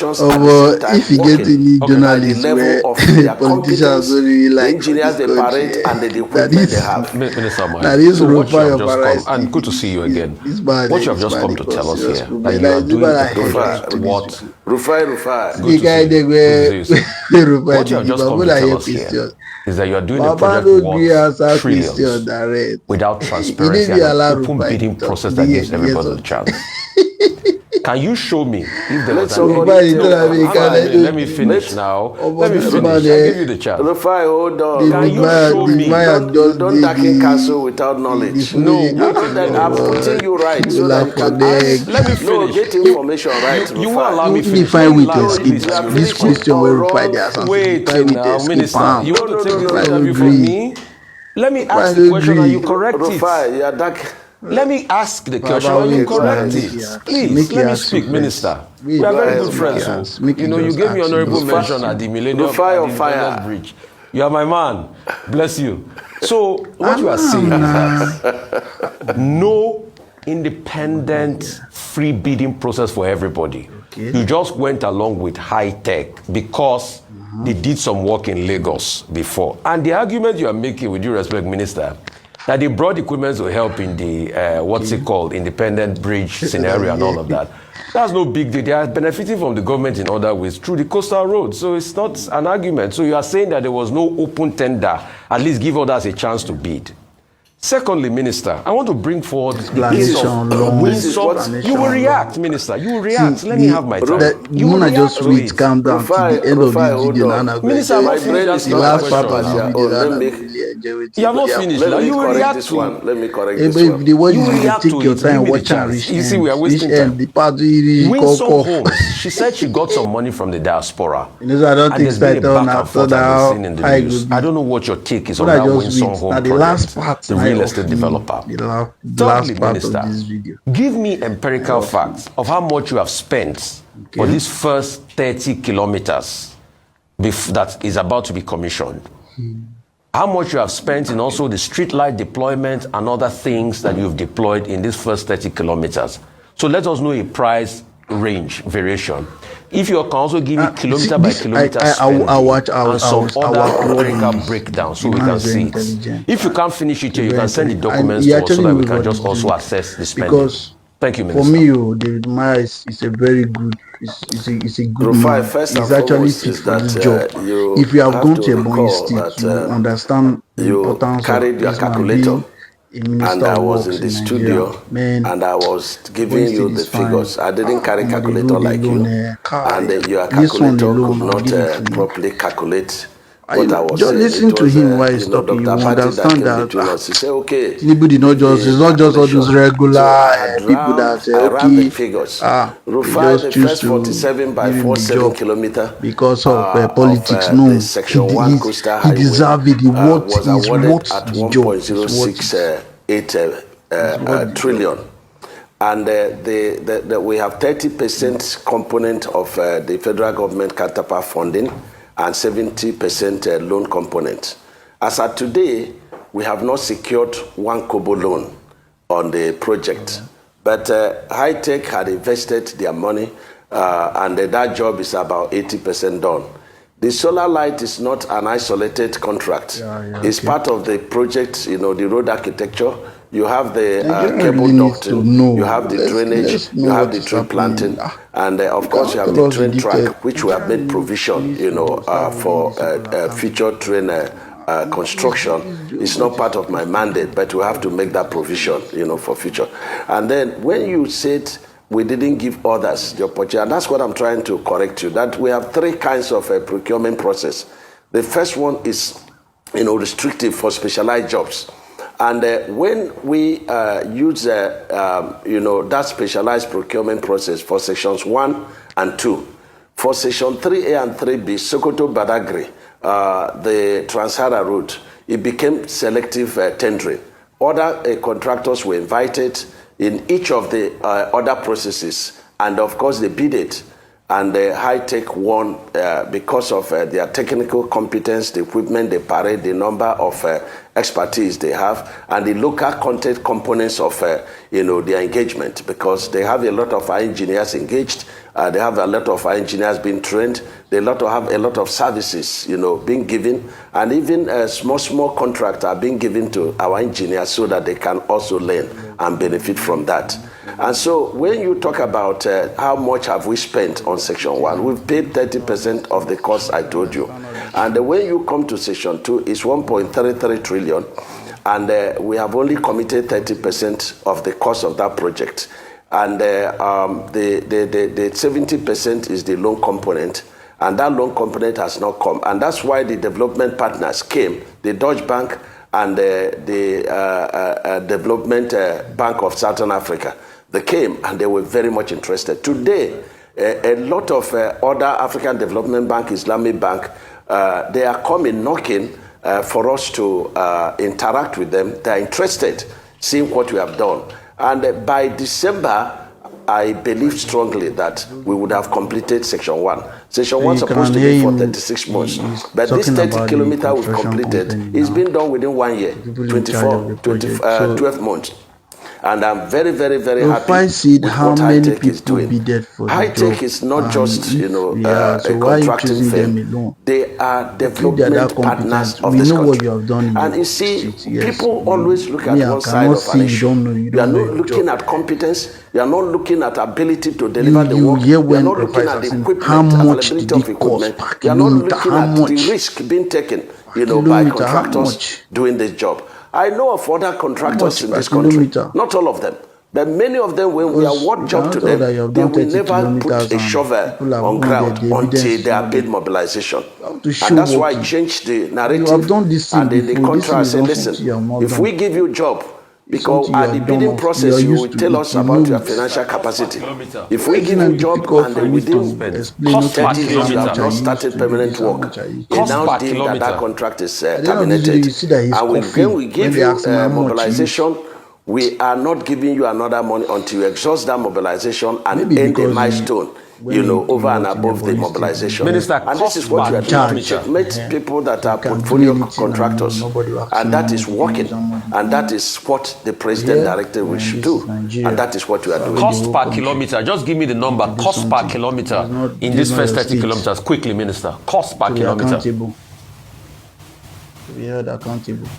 if you get any journalists where politicians don't really like engineers they parade and the equipment they have. That is so what you have just come, and good to see you again. What you have just come to tell us here, that you are doing a project, what? Rufai. Good to see you. What you have just come to tell us here is that you are doing a project worth trillions without transparency and an open bidding process that gives everybody the chance. Can you show me if there was let me finish now. Let me finish. I give you the chance. Rufai, hold on. Can you show me? Don't darken castle without knowledge. No, I'm putting you right. So that let me finish. No, get information right. You won't allow me finish. Define with escape. This question will Rufai the answer. Wait now, Minister. You want to take this interview from me? Let me ask the question and you correct it. Rufai, you're dark. Let me ask the question and you correct it. Please, let me speak, Minister. We are very good friends. You know, you gave me honorable mention at the Millennium Bridge. You are my man. Bless you. So, what you are saying is that no independent free bidding process for everybody. You just went along with high tech because they did some work in Lagos before. And the argument you are making, with due respect, Minister, that they brought equipment to help in the, what's it called, independent bridge scenario and all of that. That's no big deal. They are benefiting from the government in other ways through the coastal road. So it's not an argument. So you are saying that there was no open tender, at least give others a chance to bid. Secondly, Minister, I want to bring forward the case of you will react, Minister. You will react. Let me have my time. You want to just wait, calm down to the end of this video. Minister, I'm not finished. The last part of the video. You have not finished. Now you will react to one. Let me correct this one. The one you take your time, watch and reach. You see, we are wasting time. The part Winsome Homes. She said she got some money from the diaspora. I don't think that after that. I don't know what your take is on that Winsome Home the last part. The real estate developer. Thirdly, Minister, give me empirical facts of how much you have spent for these first 30 kilometers that is about to be commissioned. How much you have spent in also the street light deployment and other things that you've deployed in these first 30 kilometers. So let us know a price range variation. If you can also give me kilometer by kilometer and some other empirical breakdown so we can see it. If you can't finish it here, you can send the documents to us so that we can just also assess the spending. Because thank you, Minister. For me, David Maya is a very good, it's a good man. It's actually fit for this job. If you have gone to a boy state to understand the importance carried your calculator. And I was in the studio and I was giving you the figures. I didn't carry calculator like you. And your calculator could not properly calculate what I was just saying. Listen to him while he's talking. You understand that. He said, okay. Anybody not just, it's not just all those regular people that say, okay. The figures. Rufai, the first 47 by 47 kilometer because of politics. No, he deserves it. He was awarded at 1.068 trillion. And we have 30% component of the federal government counterpart funding and 70% loan component. As at today, we have not secured one kobo loan on the project. But High Tech had invested their money and that job is about 80% done. The solar light is not an isolated contract. It's part of the project, the road architecture. You have the cable ducting, you have the drainage, you have the tree planting, and of course you have the train track, which we have made provision, for future train construction. It's not part of my mandate, but we have to make that provision, for future. And then when you said we didn't give others the opportunity, and that's what I'm trying to correct you, that we have three kinds of procurement process. The first one is, restrictive for specialized jobs. And when we use that specialized procurement process for sections 1 and 2, for section 3A and 3B, Sokoto Badagry, the Trans-Sahara route, it became selective tendering. Other contractors were invited in each of the other processes, and of course they bid it. and high-tech won because of their technical competence, the equipment they parade, the number of expertise they have, and the local content components of their engagement, because they have a lot of our engineers engaged. They have a lot of our engineers being trained. They have a lot of services, being given, and even small contracts are being given to our engineers so that they can also learn and benefit from that. And so when you talk about how much have we spent on Section 1, we've paid 30% of the cost I told you. And when you come to Section 2, it's 1.33 trillion, and we have only committed 30% of the cost of that project. And the 70% is the loan component, and that loan component has not come. And that's why the development partners came, the Dutch Bank and the Development Bank of Southern Africa. They came and they were very much interested. Today, a lot of other African Development Bank, Islamic Bank, they are coming, knocking for us to interact with them. They are interested, seeing what we have done. And by December, I believe strongly that we would have completed Section 1. Section 1 is supposed to be for 36 months. But this 30 kilometer we've completed is being done within 1 year, 12 months. And I'm very, very, very happy with what high-tech is doing. High-tech is not just, a contracting firm. They are development partners of this country. And you see, people always look at one side of an issue. You are not looking at competence. You are not looking at ability to deliver the work. You are not looking at the equipment, availability of equipment. You are not looking at the risk being taken, by contractors doing this job. I know of other contractors in this country, not all of them, but many of them, when we award job to them, they will never put a shovel on ground until they are paid mobilization. And that's why I changed the narrative and the contract. Say, listen, if we give you job, because at the bidding process, you will tell us about your financial capacity. If we give you job and within 30 days you have not started permanent work, you now deem that contract is terminated. And when we give you mobilization, we are not giving you another money until you exhaust that mobilization and end a milestone. Over and above the mobilization. Minister, and this is what we are doing. We checkmate people that are portfolio contractors, and that is working. And that is what the president directed we should do. And that is what we are doing. Cost per kilometer, just give me the number. Cost per kilometer in this first 30 kilometers. Quickly, Minister. Cost per kilometer. We are accountable.